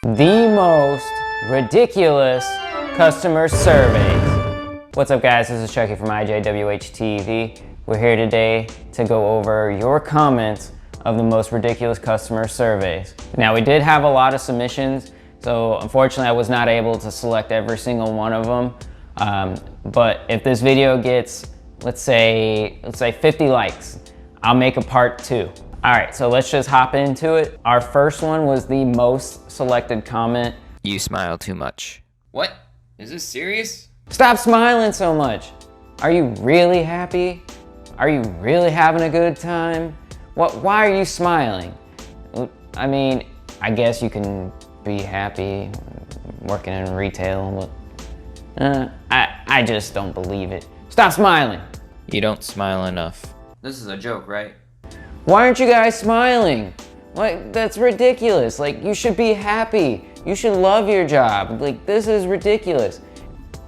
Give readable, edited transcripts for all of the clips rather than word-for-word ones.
The most ridiculous customer surveys. What's up guys, this is Chucky from IJWHtv. We're here today to go over your comments of the most ridiculous customer surveys. Now we did have a lot of submissions, so unfortunately I was not able to select every single one of them. But if this video gets, let's say 50 likes, I'll make a part 2. All right, so let's just hop into it. Our first one was the most selected comment. You smile too much. What? Is this serious? Stop smiling so much. Are you really happy? Are you really having a good time? Why are you smiling? I mean, I guess you can be happy working in retail, but I just don't believe it. Stop smiling. You don't smile enough. This is a joke, right? Why aren't you guys smiling? Like, that's ridiculous. Like, you should be happy. You should love your job. Like, this is ridiculous.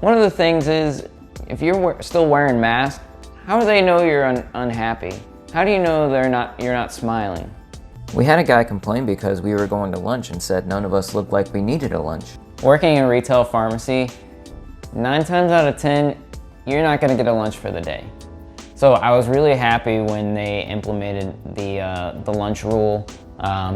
One of the things is, if you're still wearing masks, how do they know you're unhappy? How do you know you're not smiling? We had a guy complain because we were going to lunch and said none of us looked like we needed a lunch. Working in retail pharmacy, 9 times out of 10, you're not gonna get a lunch for the day. So I was really happy when they implemented the lunch rule,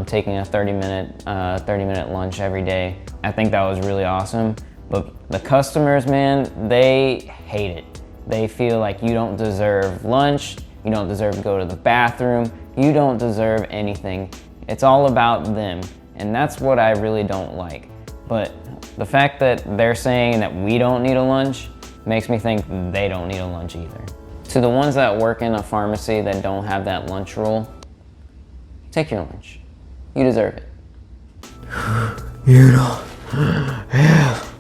taking a 30-minute lunch every day. I think that was really awesome. But the customers, man, they hate it. They feel like you don't deserve lunch, you don't deserve to go to the bathroom, you don't deserve anything. It's all about them, and that's what I really don't like. But the fact that they're saying that we don't need a lunch makes me think they don't need a lunch either. To the ones that work in a pharmacy that don't have that lunch rule, take your lunch. You deserve it. You don't have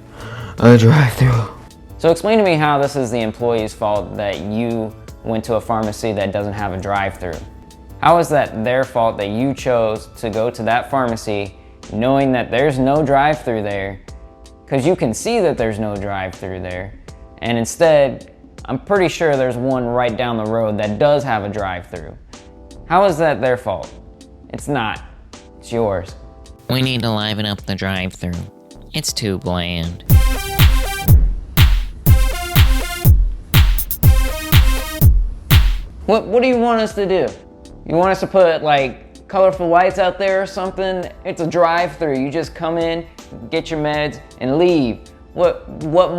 a drive-thru. So explain to me how this is the employee's fault that you went to a pharmacy that doesn't have a drive-thru. How is that their fault that you chose to go to that pharmacy knowing that there's no drive-thru there? Because you can see that there's no drive-thru there, and instead, I'm pretty sure there's one right down the road that does have a drive-thru. How is that their fault? It's not. It's yours. We need to liven up the drive-thru. It's too bland. What do you want us to do? You want us to put like colorful lights out there or something? It's a drive-thru. You just come in, get your meds, and leave. What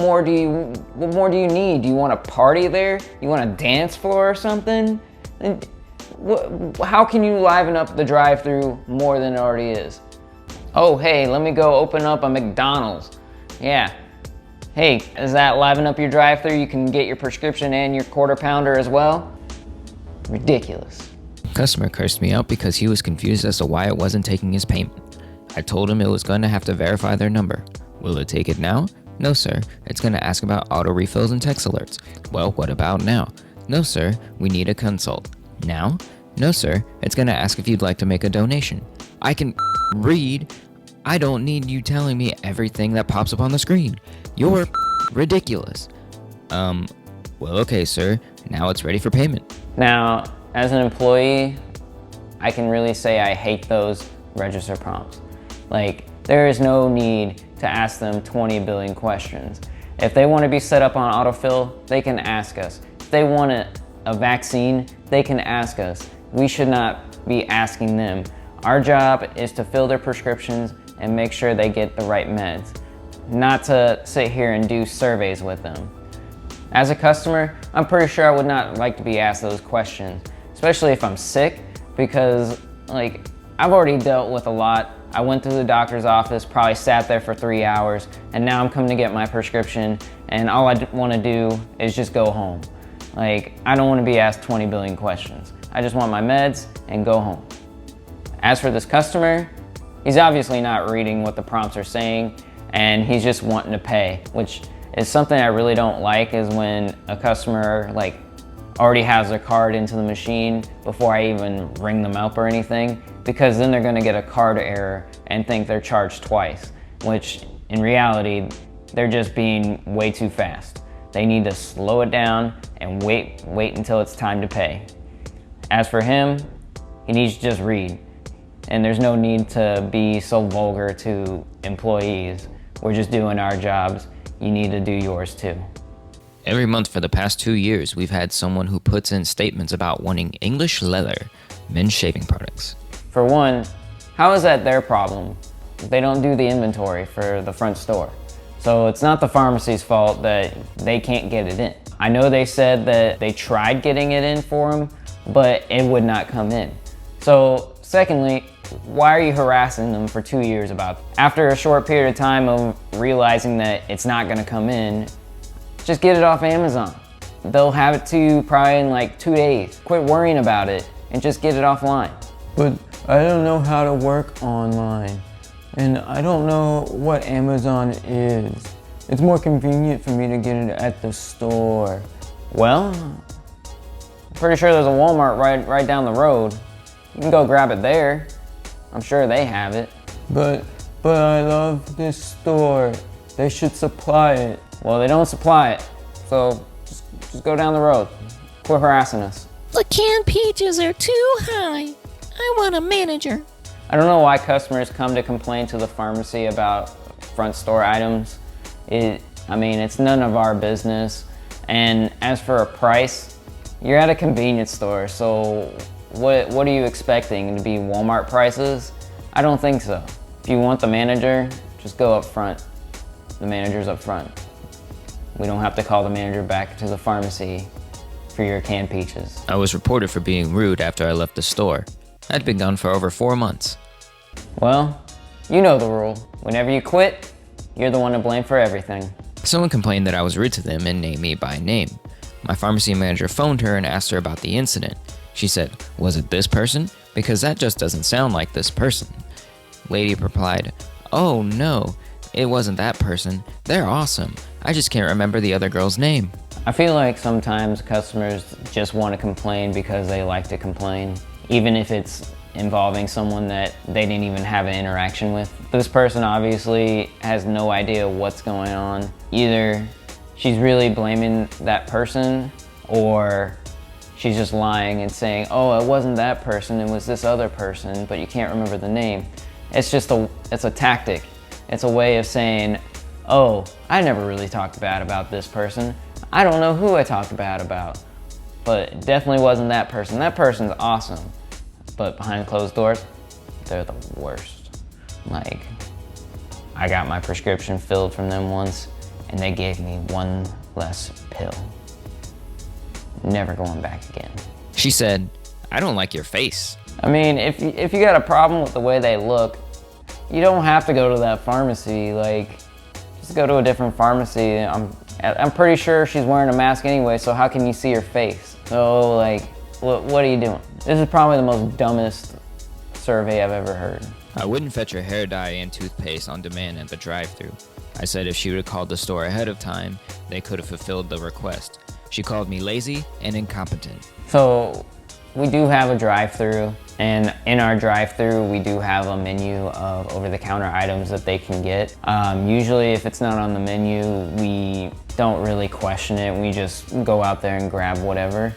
more do you need? Do you want a party there? You want a dance floor or something? And how can you liven up the drive-thru more than it already is? Oh, hey, let me go open up a McDonald's. Yeah. Hey, does that liven up your drive-thru? You can get your prescription and your quarter pounder as well? Ridiculous. Customer cursed me out because he was confused as to why it wasn't taking his payment. I told him it was going to have to verify their number. Will it take it now? No, sir. It's going to ask about auto refills and text alerts. Well, what about now? No, sir. We need a consult. Now? No, sir. It's going to ask if you'd like to make a donation. I can read. I don't need you telling me everything that pops up on the screen. You're ridiculous. Well, okay, sir. Now it's ready for payment. Now, as an employee, I can really say I hate those register prompts. Like, there is no need to ask them 20 billion questions. If they want to be set up on autofill, they can ask us. If they want a vaccine, they can ask us. We should not be asking them. Our job is to fill their prescriptions and make sure they get the right meds, not to sit here and do surveys with them. As a customer, I'm pretty sure I would not like to be asked those questions, especially if I'm sick, because like, I've already dealt with a lot. I went to the doctor's office, probably sat there for 3 hours, and now I'm coming to get my prescription, and all I want to do is just go home. Like, I don't want to be asked 20 billion questions. I just want my meds and go home. As for this customer, he's obviously not reading what the prompts are saying, and he's just wanting to pay, which is something I really don't like, is when a customer like already has their card into the machine before I even ring them up or anything, because then they're gonna get a card error and think they're charged twice, which in reality, they're just being way too fast. They need to slow it down and wait until it's time to pay. As for him, he needs to just read. And there's no need to be so vulgar to employees. We're just doing our jobs. You need to do yours too. Every month for the past 2 years, we've had someone who puts in statements about wanting English leather, men's shaving products. For one, how is that their problem? They don't do the inventory for the front store. So it's not the pharmacy's fault that they can't get it in. I know they said that they tried getting it in for them, but it would not come in. So secondly, why are you harassing them for 2 years about it? After a short period of time of realizing that it's not gonna come in, just get it off Amazon. They'll have it to you probably in like 2 days. Quit worrying about it and just get it offline. But I don't know how to work online. And I don't know what Amazon is. It's more convenient for me to get it at the store. Well, I'm pretty sure there's a Walmart right down the road. You can go grab it there. I'm sure they have it. But I love this store. They should supply it. Well, they don't supply it, so just go down the road. Quit harassing us. The canned peaches are too high. I want a manager. I don't know why customers come to complain to the pharmacy about front store items. I mean, it's none of our business. And as for a price, you're at a convenience store, so what are you expecting to be Walmart prices? I don't think so. If you want the manager, just go up front. The manager's up front. We don't have to call the manager back to the pharmacy for your canned peaches. I was reported for being rude after I left the store. I'd been gone for over 4 months. Well, you know the rule. Whenever you quit, you're the one to blame for everything. Someone complained that I was rude to them and named me by name. My pharmacy manager phoned her and asked her about the incident. She said, "Was it this person? Because that just doesn't sound like this person." Lady replied, "Oh no, it wasn't that person. They're awesome. I just can't remember the other girl's name." I feel like sometimes customers just want to complain because they like to complain, even if it's involving someone that they didn't even have an interaction with. This person obviously has no idea what's going on. Either she's really blaming that person, or she's just lying and saying, "Oh, it wasn't that person, it was this other person," but you can't remember the name. It's a tactic. It's a way of saying, "Oh, I never really talked bad about this person. I don't know who I talked bad about, but it definitely wasn't that person. That person's awesome." But behind closed doors, they're the worst. Like, I got my prescription filled from them once, and they gave me one less pill. Never going back again. She said, "I don't like your face." I mean, if you got a problem with the way they look, you don't have to go to that pharmacy. Like, just go to a different pharmacy. I'm pretty sure she's wearing a mask anyway, so how can you see her face? So, like, what are you doing? This is probably the most dumbest survey I've ever heard. I wouldn't fetch her hair dye and toothpaste on demand at the drive-thru. I said if she would have called the store ahead of time, they could have fulfilled the request. She called me lazy and incompetent. So we do have a drive-thru, and in our drive-thru we do have a menu of over-the-counter items that they can get. Usually if it's not on the menu, we don't really question it. We just go out there and grab whatever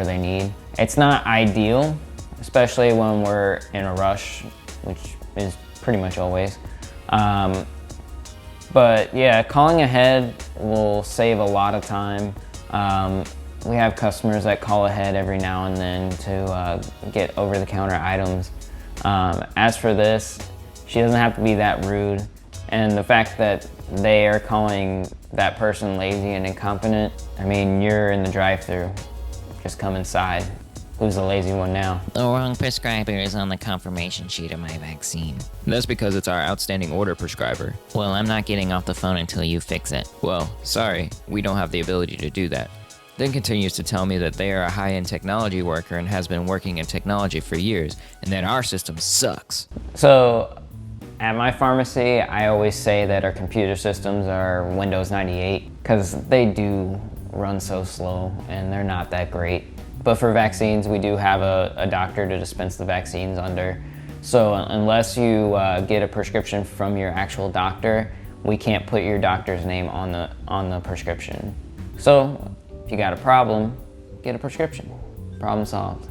they need. It's not ideal, especially when we're in a rush, which is pretty much always. But yeah, calling ahead will save a lot of time. We have customers that call ahead every now and then to get over-the-counter items. As for this, she doesn't have to be that rude. And the fact that they are calling that person lazy and incompetent, I mean, you're in the drive-thru. Just come inside. Who's the lazy one now? The wrong prescriber is on the confirmation sheet of my vaccine. That's because it's our outstanding order prescriber. Well, I'm not getting off the phone until you fix it. Well, sorry, we don't have the ability to do that. Then continues to tell me that they are a high-end technology worker and has been working in technology for years, and that our system sucks. So, at my pharmacy, I always say that our computer systems are Windows 98, because they do run so slow and they're not that great. But for vaccines, we do have a doctor to dispense the vaccines under. So unless you get a prescription from your actual doctor, we can't put your doctor's name on the prescription. So if you got a problem, get a prescription. Problem solved.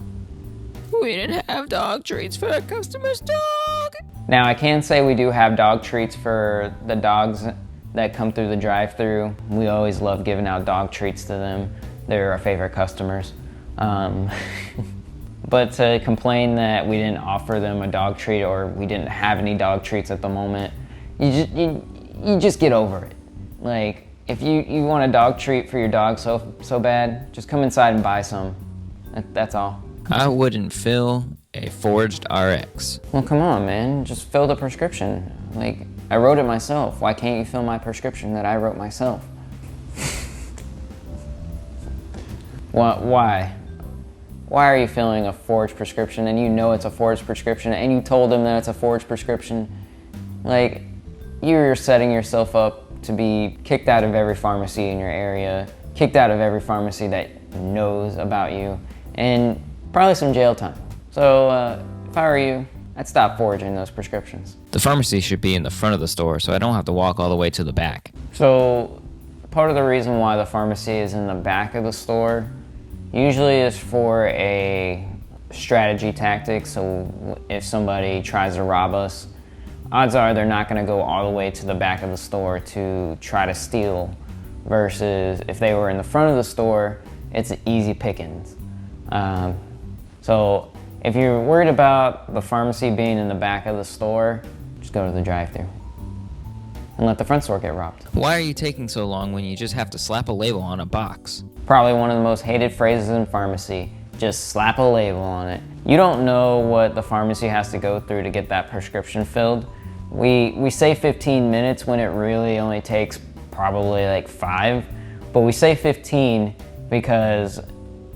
We didn't have dog treats for a customer's dog. Now I can say we do have dog treats for the dogs that come through the drive-thru. We always love giving out dog treats to them. They're our favorite customers. But to complain that we didn't offer them a dog treat or we didn't have any dog treats at the moment, you just get over it. Like, if you want a dog treat for your dog so bad, just come inside and buy some. That's all. I wouldn't fill a forged RX. Well, come on, man. Just fill the prescription. Like, I wrote it myself. Why can't you fill my prescription that I wrote myself? Why? Why are you filling a forged prescription and you know it's a forged prescription and you told them that it's a forged prescription? Like, you're setting yourself up to be kicked out of every pharmacy in your area, kicked out of every pharmacy that knows about you, and probably some jail time. So if I were you, I'd stop forging those prescriptions. The pharmacy should be in the front of the store so I don't have to walk all the way to the back. So part of the reason why the pharmacy is in the back of the store usually is for a strategy tactic. So if somebody tries to rob us, odds are they're not going to go all the way to the back of the store to try to steal, versus if they were in the front of the store, it's easy pickings. So if you're worried about the pharmacy being in the back of the store, just go to the drive-thru and let the front store get robbed. Why are you taking so long when you just have to slap a label on a box? Probably one of the most hated phrases in pharmacy. Just slap a label on it. You don't know what the pharmacy has to go through to get that prescription filled. We say 15 minutes when it really only takes probably like 5, but we say 15 because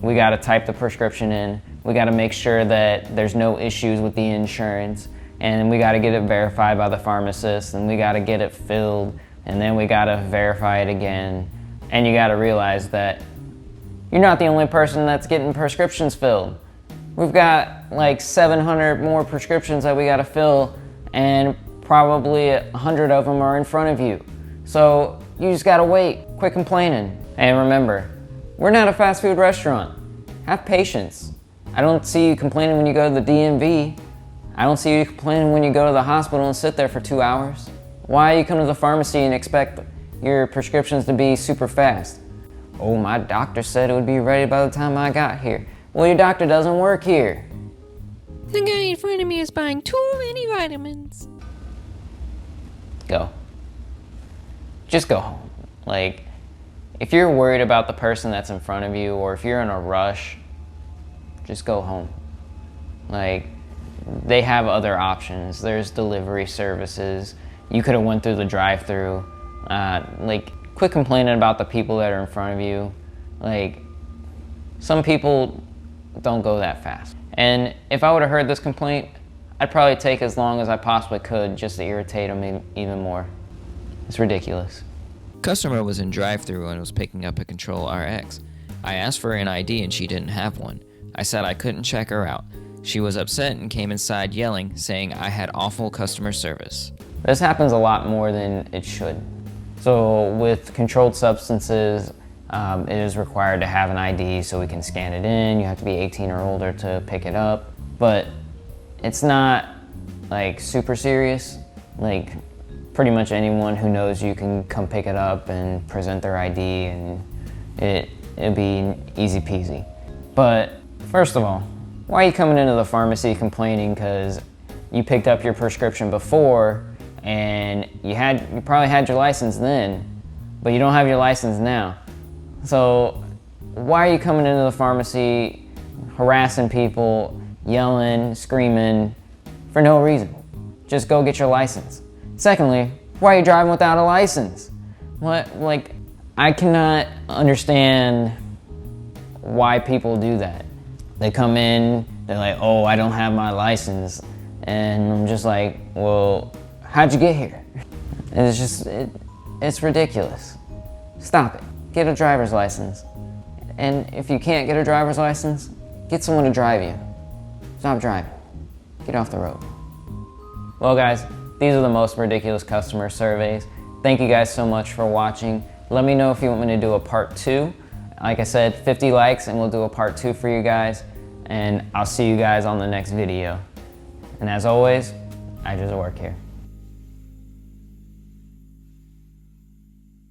we gotta type the prescription in, we gotta make sure that there's no issues with the insurance, and we gotta get it verified by the pharmacist, and we gotta get it filled, and then we gotta verify it again. And you gotta realize that you're not the only person that's getting prescriptions filled. We've got like 700 more prescriptions that we gotta fill, and probably 100 of them are in front of you. So you just gotta wait, quit complaining. And remember, we're not a fast food restaurant. Have patience. I don't see you complaining when you go to the DMV. I don't see you complaining when you go to the hospital and sit there for 2 hours. Why you come to the pharmacy and expect your prescriptions to be super fast? Oh, my doctor said it would be ready by the time I got here. Well, your doctor doesn't work here. The guy in front of me is buying too many vitamins. Go. Just go home. Like, if you're worried about the person that's in front of you, or if you're in a rush, just go home. Like, they have other options. There's delivery services. You could have went through the drive-thru. Like, quit complaining about the people that are in front of you. Like, some people don't go that fast. And if I would have heard this complaint, I'd probably take as long as I possibly could just to irritate them even more. It's ridiculous. Customer was in drive-thru and was picking up a Control RX. I asked for an ID and she didn't have one. I said I couldn't check her out. She was upset and came inside yelling, saying I had awful customer service. This happens a lot more than it should. So with controlled substances, it is required to have an ID so we can scan it in. You have to be 18 or older to pick it up. But it's not like super serious. Like, pretty much anyone who knows you can come pick it up and present their ID, and it'll be easy peasy. But first of all, why are you coming into the pharmacy complaining because you picked up your prescription before and you probably had your license then, but you don't have your license now? So why are you coming into the pharmacy harassing people, yelling, screaming for no reason? Just go get your license. Secondly, why are you driving without a license? What, like, I cannot understand why people do that. They come in, they're like, oh, I don't have my license. And I'm just like, well, how'd you get here? And it's ridiculous. Stop it. Get a driver's license. And if you can't get a driver's license, get someone to drive you. Stop driving. Get off the road. Well, guys, these are the most ridiculous customer surveys. Thank you guys so much for watching. Let me know if you want me to do a part 2. Like I said, 50 likes and we'll do a part 2 for you guys. And I'll see you guys on the next video. And as always, I just work here.